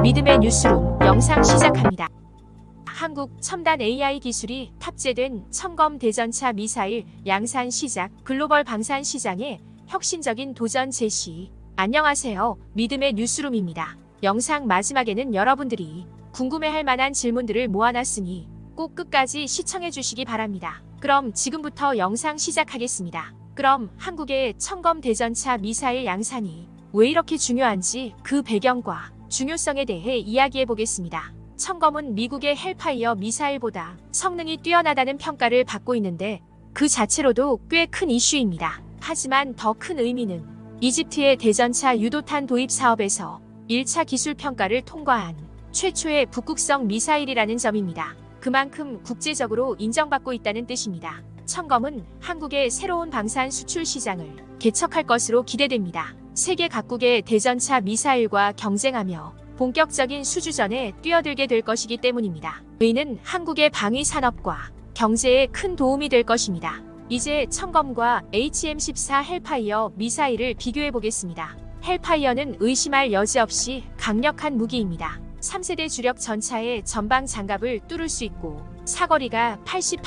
믿음의 뉴스룸 영상 시작합니다. 한국 첨단 AI 기술이 탑재된 청검 대전차 미사일 양산 시작, 글로벌 방산 시장에 혁신적인 도전 제시. 안녕하세요. 믿음의 뉴스룸입니다. 영상 마지막에는 여러분들이 궁금해할 만한 질문들을 모아놨으니 꼭 끝까지 시청해 주시기 바랍니다. 그럼 지금부터 영상 시작하겠습니다. 그럼 한국의 청검 대전차 미사일 양산이 왜 이렇게 중요한지 그 배경과 중요성에 대해 이야기해 보겠습니다. 청검은 미국의 헬파이어 미사일보다 성능이 뛰어나다는 평가를 받고 있는데 그 자체로도 꽤 큰 이슈입니다. 하지만 더 큰 의미는 이집트의 대전차 유도탄 도입 사업에서 1차 기술 평가를 통과한 최초의 북극성 미사일이라는 점입니다. 그만큼 국제적으로 인정받고 있다는 뜻입니다. 청검은 한국의 새로운 방산 수출 시장을 개척할 것으로 기대됩니다. 세계 각국의 대전차 미사일과 경쟁하며 본격적인 수주전에 뛰어들게 될 것이기 때문입니다. 이는 한국의 방위 산업과 경제에 큰 도움이 될 것입니다. 이제 청검과 HM14 헬파이어 미사일을 비교해 보겠습니다. 헬파이어는 의심할 여지 없이 강력한 무기입니다. 3세대 주력 전차의 전방 장갑을 뚫을 수 있고 사거리가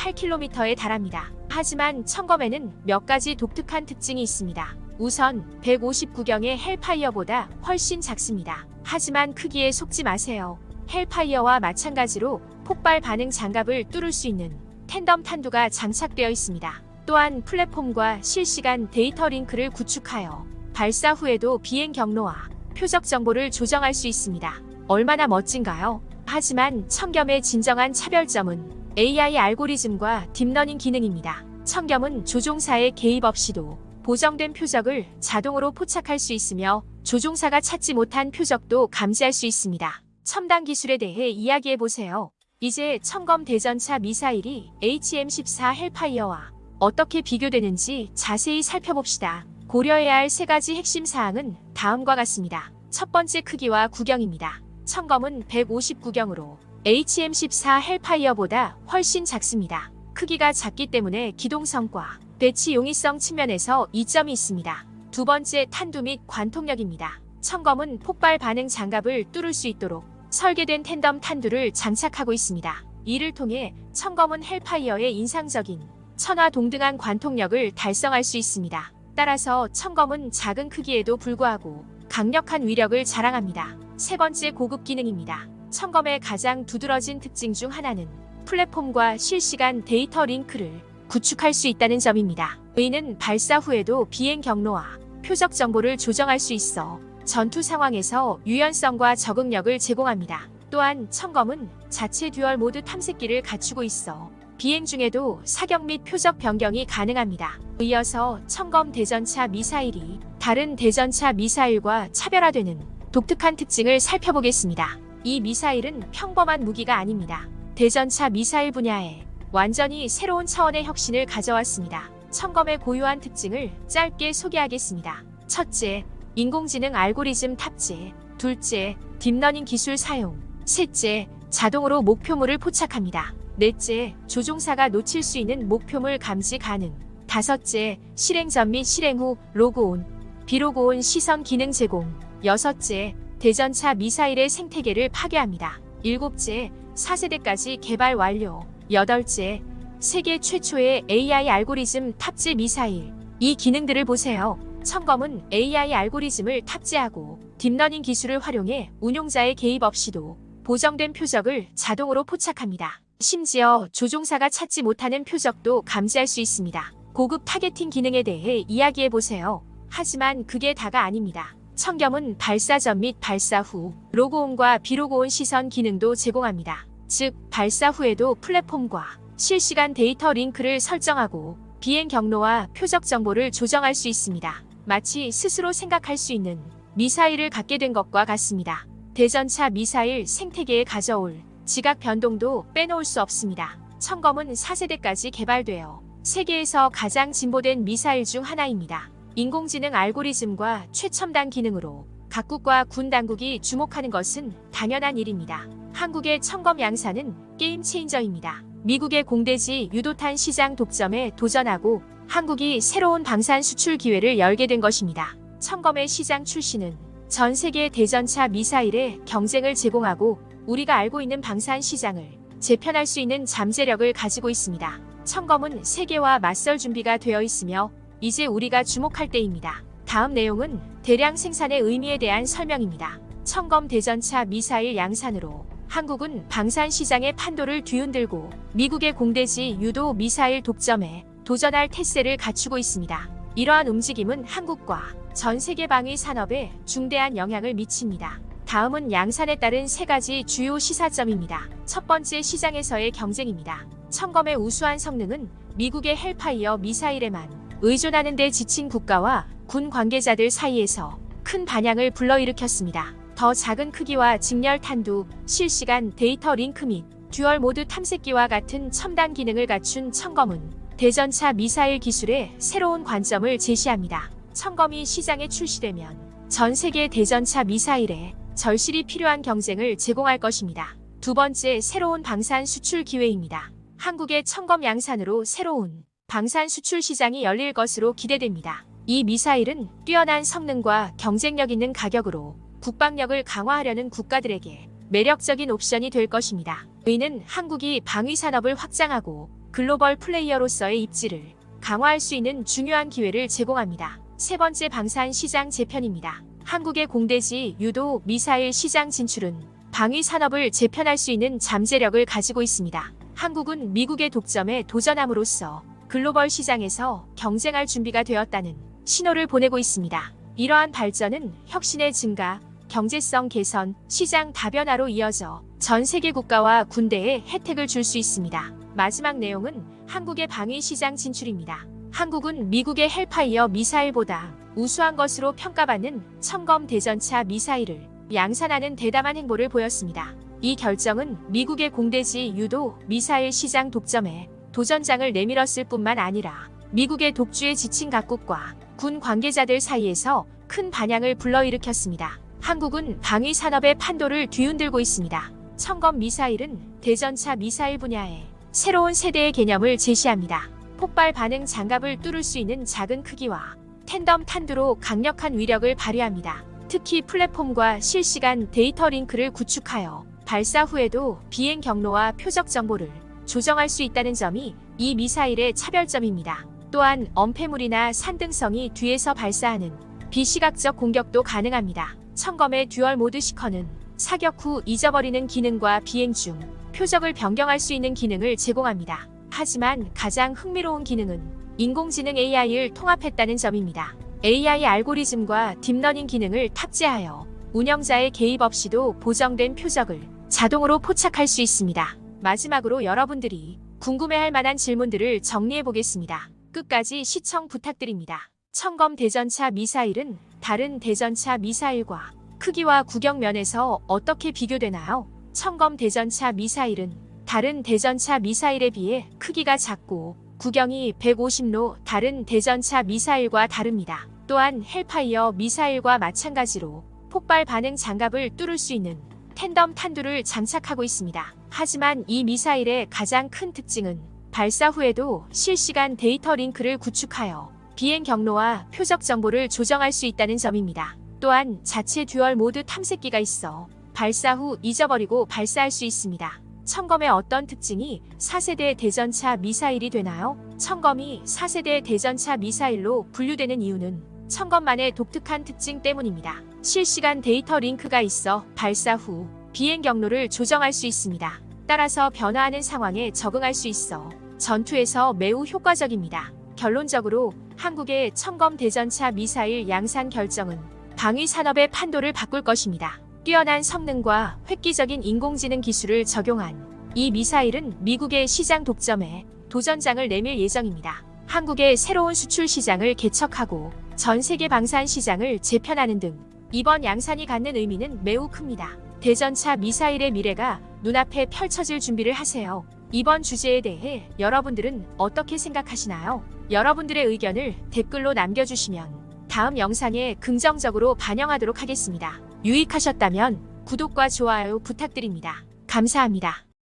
88km에 달합니다. 하지만 청검에는 몇 가지 독특한 특징이 있습니다. 우선 159경의 헬파이어보다 훨씬 작습니다. 하지만 크기에 속지 마세요. 헬파이어와 마찬가지로 폭발 반응 장갑을 뚫을 수 있는 텐덤 탄두가 장착되어 있습니다. 또한 플랫폼과 실시간 데이터 링크를 구축하여 발사 후에도 비행 경로와 표적 정보를 조정할 수 있습니다. 얼마나 멋진가요? 하지만 청검의 진정한 차별점은 AI 알고리즘과 딥러닝 기능입니다. 청검은 조종사의 개입 없이도 보정된 표적을 자동으로 포착할 수 있으며 조종사가 찾지 못한 표적도 감지할 수 있습니다. 첨단 기술에 대해 이야기해 보세요. 이제 청검 대전차 미사일이 HM14 헬파이어와 어떻게 비교되는지 자세히 살펴봅시다. 고려해야 할 세 가지 핵심 사항은 다음과 같습니다. 첫 번째, 크기와 구경입니다. 청검은 159경으로 HM14 헬파이어보다 훨씬 작습니다. 크기가 작기 때문에 기동성과 배치 용이성 측면에서 이점이 있습니다. 두 번째, 탄두 및 관통력입니다. 청검은 폭발 반응 장갑을 뚫을 수 있도록 설계된 텐덤 탄두를 장착하고 있습니다. 이를 통해 청검은 헬파이어의 인상적인 천하 동등한 관통력을 달성할 수 있습니다. 따라서 청검은 작은 크기에도 불구하고 강력한 위력을 자랑합니다. 세 번째, 고급 기능입니다. 청검의 가장 두드러진 특징 중 하나는 플랫폼과 실시간 데이터 링크를 구축할 수 있다는 점입니다. 이는 발사 후에도 비행 경로와 표적 정보를 조정할 수 있어 전투 상황에서 유연성과 적응력을 제공합니다. 또한 청검은 자체 듀얼 모드 탐색기를 갖추고 있어 비행 중에도 사격 및 표적 변경이 가능합니다. 이어서 청검 대전차 미사일이 다른 대전차 미사일과 차별화되는 독특한 특징을 살펴보겠습니다. 이 미사일은 평범한 무기가 아닙니다. 대전차 미사일 분야에 완전히 새로운 차원의 혁신을 가져왔습니다. 청검의 고유한 특징을 짧게 소개하겠습니다. 첫째, 인공지능 알고리즘 탑재. 둘째, 딥러닝 기술 사용. 셋째, 자동으로 목표물을 포착합니다. 넷째, 조종사가 놓칠 수 있는 목표물 감지 가능. 다섯째, 실행 전 및 실행 후 로그온, 비로그온 시선 기능 제공. 여섯째, 대전차 미사일의 생태계를 파괴합니다. 일곱째, 4세대까지 개발 완료. 여덟째, 세계 최초의 AI 알고리즘 탑재 미사일. 이 기능들을 보세요. 청검은 AI 알고리즘을 탑재하고 딥러닝 기술을 활용해 운용자의 개입 없이도 보정된 표적을 자동으로 포착합니다. 심지어 조종사가 찾지 못하는 표적도 감지할 수 있습니다. 고급 타겟팅 기능에 대해 이야기해 보세요. 하지만 그게 다가 아닙니다. 청검은 발사 전 및 발사 후 로그온과 비로그온 시선 기능도 제공합니다. 즉, 발사 후에도 플랫폼과 실시간 데이터 링크를 설정하고 비행 경로와 표적 정보를 조정할 수 있습니다. 마치 스스로 생각할 수 있는 미사일을 갖게 된 것과 같습니다. 대전차 미사일 생태계에 가져올 지각 변동도 빼놓을 수 없습니다. 청검은 4세대까지 개발되어 세계에서 가장 진보된 미사일 중 하나입니다. 인공지능 알고리즘과 최첨단 기능으로 각국과 군 당국이 주목하는 것은 당연한 일입니다. 한국의 청검 양산은 게임 체인저입니다. 미국의 공대지 유도탄 시장 독점에 도전하고 한국이 새로운 방산 수출 기회를 열게 된 것입니다. 청검의 시장 출시는 전 세계 대전차 미사일의 경쟁을 제공하고 우리가 알고 있는 방산 시장을 재편할 수 있는 잠재력을 가지고 있습니다. 청검은 세계와 맞설 준비가 되어 있으며 이제 우리가 주목할 때입니다. 다음 내용은 대량 생산의 의미에 대한 설명입니다. 청검 대전차 미사일 양산으로 한국은 방산 시장의 판도를 뒤흔들고 미국의 공대지 유도 미사일 독점에 도전할 태세를 갖추고 있습니다. 이러한 움직임은 한국과 전 세계 방위 산업에 중대한 영향을 미칩니다. 다음은 양산에 따른 세 가지 주요 시사점입니다. 첫 번째, 시장에서의 경쟁입니다. 청검의 우수한 성능은 미국의 헬파이어 미사일에만 의존하는 데 지친 국가와 군 관계자들 사이에서 큰 반향을 불러일으켰습니다. 더 작은 크기와 직렬 탄두, 실시간 데이터 링크 및 듀얼 모드 탐색기와 같은 첨단 기능을 갖춘 청검은 대전차 미사일 기술의 새로운 관점을 제시합니다. 청검이 시장에 출시되면 전 세계 대전차 미사일에 절실히 필요한 경쟁을 제공할 것입니다. 두 번째, 새로운 방산 수출 기회입니다. 한국의 청검 양산으로 새로운 방산 수출 시장이 열릴 것으로 기대됩니다. 이 미사일은 뛰어난 성능과 경쟁력 있는 가격으로 국방력을 강화하려는 국가들에게 매력적인 옵션이 될 것입니다. 이는 한국이 방위 산업을 확장하고 글로벌 플레이어로서의 입지를 강화할 수 있는 중요한 기회를 제공합니다. 세 번째, 방산 시장 재편입니다. 한국의 공대지 유도 미사일 시장 진출은 방위 산업을 재편할 수 있는 잠재력을 가지고 있습니다. 한국은 미국의 독점에 도전함으로써 글로벌 시장에서 경쟁할 준비가 되었다는 신호를 보내고 있습니다. 이러한 발전은 혁신의 증가, 경제성 개선, 시장 다변화로 이어져 전 세계 국가와 군대에 혜택을 줄 수 있습니다. 마지막 내용은 한국의 방위 시장 진출입니다. 한국은 미국의 헬파이어 미사일보다 우수한 것으로 평가받는 청검 대전차 미사일을 양산하는 대담한 행보를 보였습니다. 이 결정은 미국의 공대지 유도 미사일 시장 독점에 도전장을 내밀었을 뿐만 아니라 미국의 독주에 지친 각국과 군 관계자들 사이에서 큰 반향을 불러일으켰습니다. 한국은 방위 산업의 판도를 뒤흔들고 있습니다. 청검 미사일은 대전차 미사일 분야에 새로운 세대의 개념을 제시합니다. 폭발 반응 장갑을 뚫을 수 있는 작은 크기와 텐덤 탄두로 강력한 위력을 발휘합니다. 특히 플랫폼과 실시간 데이터 링크를 구축하여 발사 후에도 비행 경로와 표적 정보를 조정할 수 있다는 점이 이 미사일의 차별점입니다. 또한 엄폐물이나 산등성이 뒤에서 발사하는 비시각적 공격도 가능합니다. 청검의 듀얼 모드 시커는 사격 후 잊어버리는 기능과 비행 중 표적을 변경할 수 있는 기능을 제공합니다. 하지만 가장 흥미로운 기능은 인공지능 AI를 통합했다는 점입니다. AI 알고리즘과 딥러닝 기능을 탑재하여 운영자의 개입 없이도 보정된 표적을 자동으로 포착할 수 있습니다. 마지막으로 여러분들이 궁금해할 만한 질문들을 정리해 보겠습니다. 끝까지 시청 부탁드립니다. 청검 대전차 미사일은 다른 대전차 미사일과 크기와 구경 면에서 어떻게 비교되나요? 청검 대전차 미사일은 다른 대전차 미사일에 비해 크기가 작고 구경이 150로 다른 대전차 미사일과 다릅니다. 또한 헬파이어 미사일과 마찬가지로 폭발 반응 장갑을 뚫을 수 있는 텐덤 탄두를 장착하고 있습니다. 하지만 이 미사일의 가장 큰 특징은 발사 후에도 실시간 데이터 링크를 구축하여 비행 경로와 표적 정보를 조정할 수 있다는 점입니다. 또한 자체 듀얼 모드 탐색기가 있어 발사 후 잊어버리고 발사할 수 있습니다. 청검의 어떤 특징이 4세대 대전차 미사일이 되나요? 청검이 4세대 대전차 미사일로 분류되는 이유는 청검만의 독특한 특징 때문입니다. 실시간 데이터 링크가 있어 발사 후 비행 경로를 조정할 수 있습니다. 따라서 변화하는 상황에 적응할 수 있어 전투에서 매우 효과적입니다. 결론적으로 한국의 청검 대전차 미사일 양산 결정은 방위 산업의 판도를 바꿀 것입니다. 뛰어난 성능과 획기적인 인공지능 기술을 적용한 이 미사일은 미국의 시장 독점에 도전장을 내밀 예정입니다. 한국의 새로운 수출 시장을 개척하고 전 세계 방산 시장을 재편하는 등 이번 양산이 갖는 의미는 매우 큽니다. 대전차 미사일의 미래가 눈앞에 펼쳐질 준비를 하세요. 이번 주제에 대해 여러분들은 어떻게 생각하시나요? 여러분들의 의견을 댓글로 남겨주시면 다음 영상에 긍정적으로 반영하도록 하겠습니다. 유익하셨다면 구독과 좋아요 부탁드립니다. 감사합니다.